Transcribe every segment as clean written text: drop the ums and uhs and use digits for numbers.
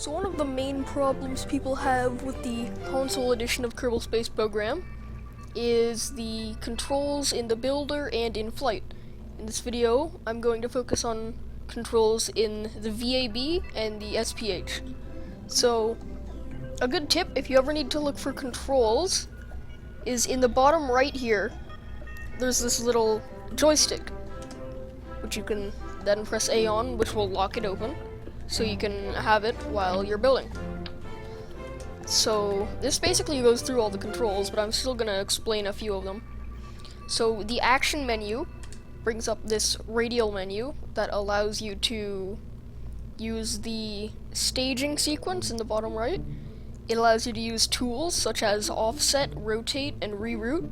So one of the main problems people have with the console edition of Kerbal Space Program is the controls in the builder and in flight. In this video, I'm going to focus on controls in the VAB and the SPH. So, a good tip if you ever need to look for controls is in the bottom right here, there's this little joystick, which you can then press A on, which will lock it open, so you can have it while you're building. So this basically goes through all the controls, but I'm still gonna explain a few of them. So the action menu brings up this radial menu that allows you to use the staging sequence in the bottom right. It allows you to use tools such as offset, rotate, and reroute.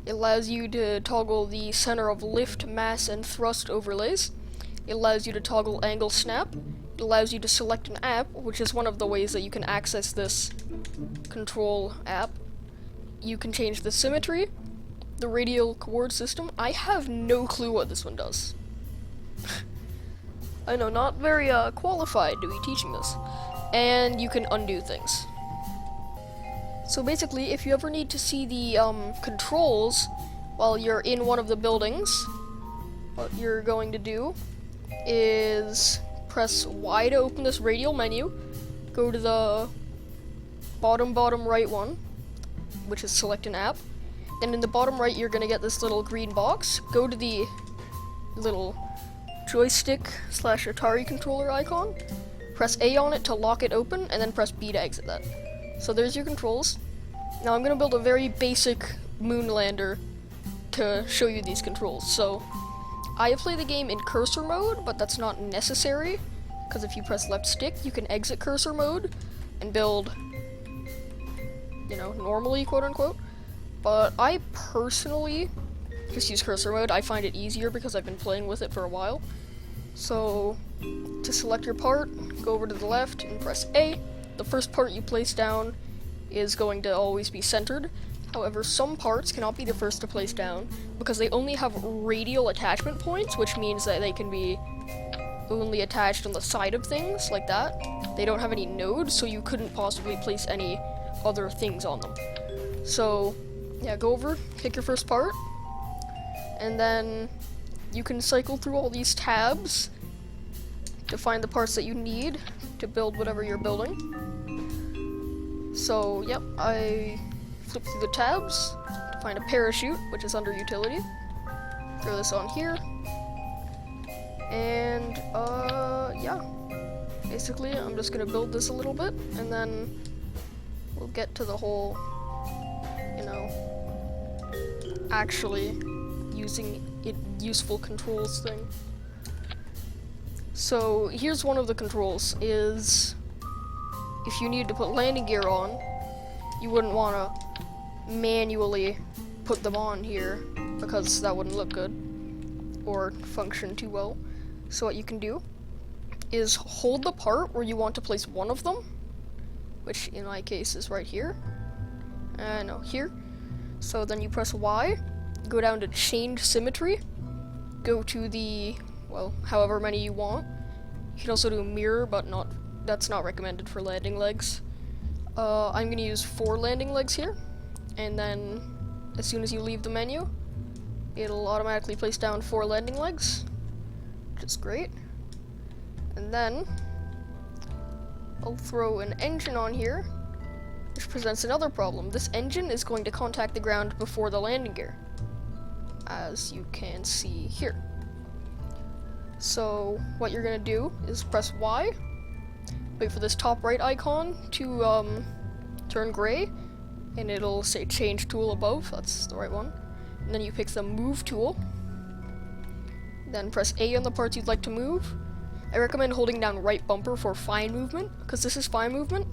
It allows you to toggle the center of lift, mass, and thrust overlays. It allows you to toggle angle snap. It allows you to select an app, which is one of the ways that you can access this control app. You can change the symmetry, the radial coord system. I have no clue what this one does. I know, not very qualified to be teaching this. And you can undo things. So basically, if you ever need to see the controls while you're in one of the buildings, what you're going to do is press Y to open this radial menu, go to the bottom right one, which is select an app. Then in the bottom right, you're gonna get this little green box. Go to the little joystick / Atari controller icon, press A on it to lock it open, and then press B to exit that. So there's your controls. Now I'm gonna build a very basic moonlander to show you these controls. So I play the game in cursor mode, but that's not necessary, because if you press left stick, you can exit cursor mode and build, normally, quote unquote. But I personally just use cursor mode. I find it easier because I've been playing with it for a while. So to select your part, go over to the left and press A. The first part you place down is going to always be centered. However, some parts cannot be the first to place down because they only have radial attachment points, which means that they can be only attached on the side of things, like that. They don't have any nodes, so you couldn't possibly place any other things on them. So, yeah, go over, pick your first part, and then you can cycle through all these tabs to find the parts that you need to build whatever you're building. So, yep, I flip through the tabs to find a parachute, which is under utility. Throw this on here. And, yeah. Basically, I'm just gonna build this a little bit, and then we'll get to the whole, actually using it useful controls thing. So, here's one of the controls, is if you need to put landing gear on, you wouldn't want to manually put them on here because that wouldn't look good or function too well. So what you can do is hold the part where you want to place one of them, which in my case is right here. No, here. So then you press Y, go down to change symmetry, go to the, however many you want. You can also do a mirror, but that's not recommended for landing legs. I'm gonna use 4 landing legs here, and then as soon as you leave the menu, it'll automatically place down 4 landing legs, which is great. And then I'll throw an engine on here, which presents another problem. This engine is going to contact the ground before the landing gear, as you can see here. So what you're gonna do is press Y, wait for this top right icon to turn gray, and it'll say change tool above. That's the right one. And then you pick the move tool, then press A on the parts you'd like to move. I recommend holding down right bumper for fine movement, because this is fine movement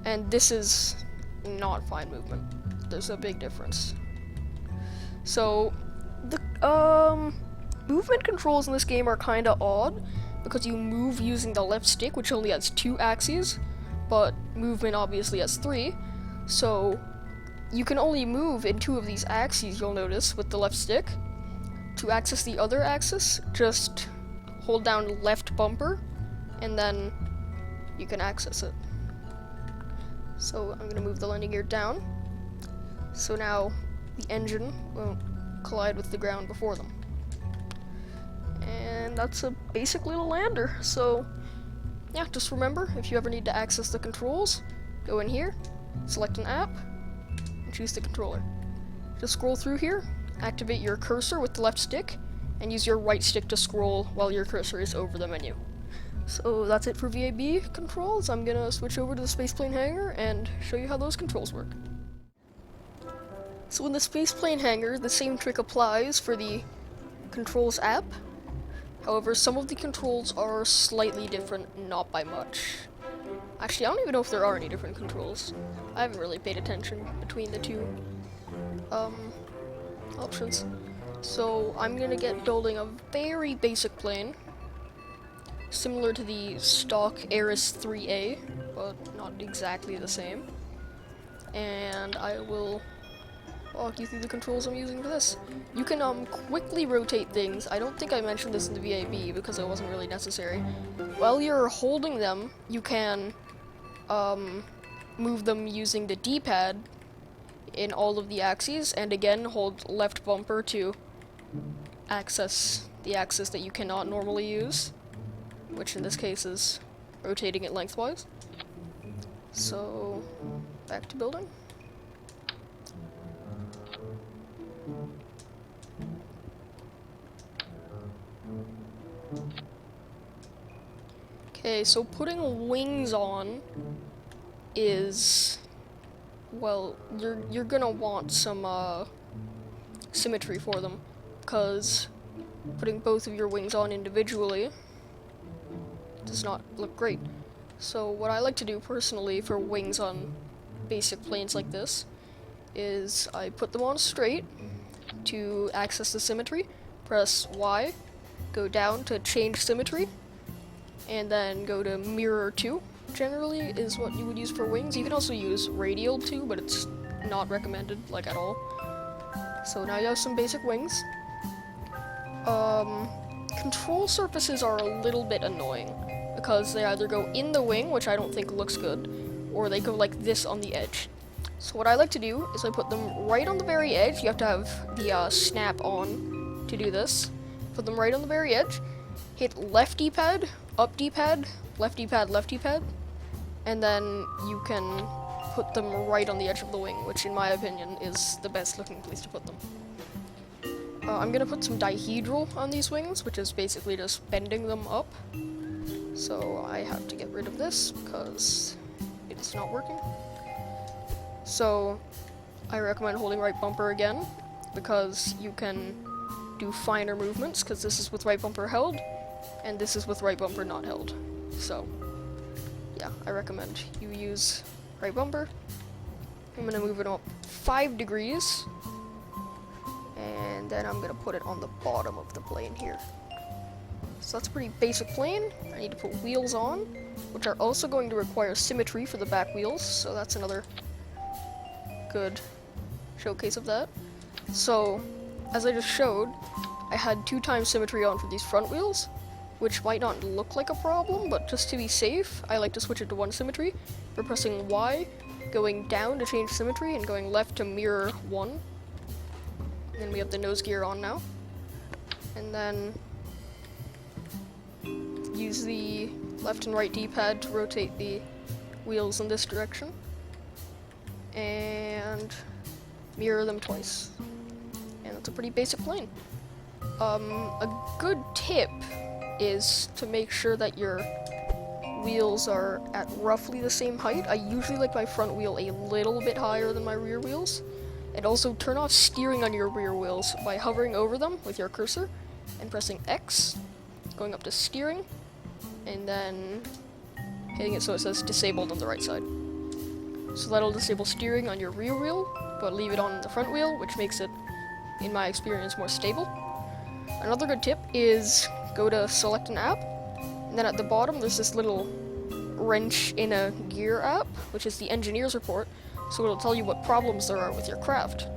and this is not fine movement. There's a big difference. So the movement controls in this game are kind of odd, because you move using the left stick, which only has 2 axes, but movement obviously has 3. So you can only move in 2 of these axes, you'll notice, with the left stick. To access the other axis, just hold down left bumper, and then you can access it. So I'm gonna move the landing gear down, so now the engine won't collide with the ground before them. And that's a basic little lander. So yeah, just remember, if you ever need to access the controls, go in here, select an app, and choose the controller. Just scroll through here, activate your cursor with the left stick, and use your right stick to scroll while your cursor is over the menu. So that's it for VAB controls. I'm gonna switch over to the spaceplane hangar and show you how those controls work. So in the spaceplane hangar, the same trick applies for the controls app. However, some of the controls are slightly different, not by much. Actually, I don't even know if there are any different controls. I haven't really paid attention between the two options. So I'm gonna get building a very basic plane, similar to the stock Ares 3A, but not exactly the same. And I will walk you through the controls I'm using for this. You can quickly rotate things. I don't think I mentioned this in the VAB because it wasn't really necessary. While you're holding them, you can move them using the D-pad in all of the axes, and again hold left bumper to access the axis that you cannot normally use, which in this case is rotating it lengthwise. So back to building. Okay, so putting wings on is, well, you're gonna want some symmetry for them, because putting both of your wings on individually does not look great. So what I like to do personally for wings on basic planes like this is I put them on straight to access the symmetry, press Y, go down to change symmetry, and then go to mirror 2, generally is what you would use for wings. You can also use radial 2, but it's not recommended, like, at all. So now you have some basic wings. Control surfaces are a little bit annoying, because they either go in the wing, which I don't think looks good, or they go like this on the edge. So what I like to do is I put them right on the very edge. You have to have the snap on to do this. Put them right on the very edge, hit left D-pad, up D-pad, left D-pad, left D-pad, and then you can put them right on the edge of the wing, which in my opinion is the best looking place to put them. I'm gonna put some dihedral on these wings, which is basically just bending them up. So I have to get rid of this because it's not working. So I recommend holding right bumper again, because you can do finer movements, because this is with right bumper held, and this is with right bumper not held. So yeah, I recommend you use right bumper. I'm gonna move it up 5 degrees, and then I'm gonna put it on the bottom of the plane here. So that's a pretty basic plane. I need to put wheels on, which are also going to require symmetry for the back wheels, so that's another good showcase of that. So, as I just showed, I had 2 times symmetry on for these front wheels, which might not look like a problem, but just to be safe, I like to switch it to 1 symmetry by pressing Y, going down to change symmetry, and going left to mirror 1. And then we have the nose gear on now. And then use the left and right D-pad to rotate the wheels in this direction, and mirror them twice. And that's a pretty basic plane. A good tip is to make sure that your wheels are at roughly the same height. I usually like my front wheel a little bit higher than my rear wheels. And also turn off steering on your rear wheels by hovering over them with your cursor and pressing X, going up to steering, and then hitting it so it says disabled on the right side. So that'll disable steering on your rear wheel, but leave it on the front wheel, which makes it, in my experience, more stable. Another good tip is go to select an app, and then at the bottom there's this little wrench in a gear app, which is the engineer's report, so it'll tell you what problems there are with your craft.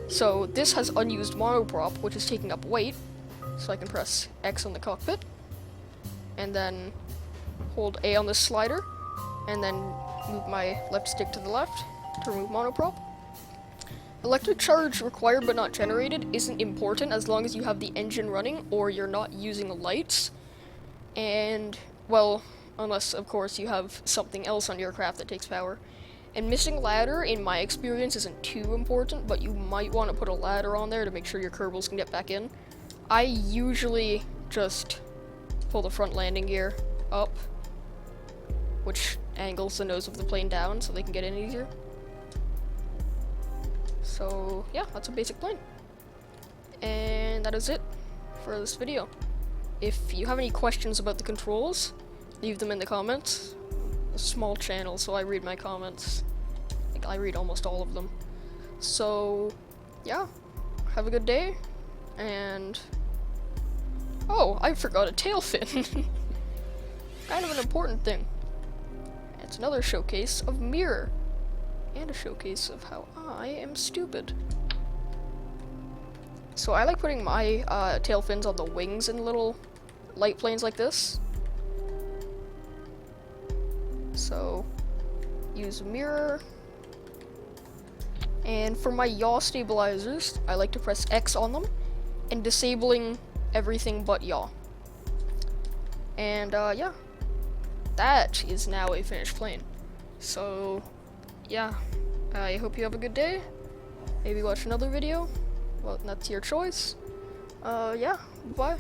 So this has unused monoprop, which is taking up weight, so I can press X on the cockpit, and then hold A on this slider and then move my left stick to the left to remove monoprop. Electric charge required but not generated isn't important as long as you have the engine running or you're not using lights. And, well, unless, of course, you have something else on your craft that takes power. And missing ladder, in my experience, isn't too important, but you might want to put a ladder on there to make sure your Kerbals can get back in. I usually just pull the front landing gear up, which angles the nose of the plane down so they can get in easier. So, yeah, that's a basic plane. And that is it for this video. If you have any questions about the controls, leave them in the comments. A small channel, so I read my comments. Like, I read almost all of them. So, yeah, have a good day, and... oh, I forgot a tail fin. Kind of an important thing. It's another showcase of mirror. And a showcase of how I am stupid. So I like putting my tail fins on the wings in little light planes like this. So use mirror. And for my yaw stabilizers, I like to press X on them and disabling everything but yaw. And yeah, that is now a finished plane. So yeah, I hope you have a good day. Maybe watch another video. Well, that's your choice. Yeah, bye.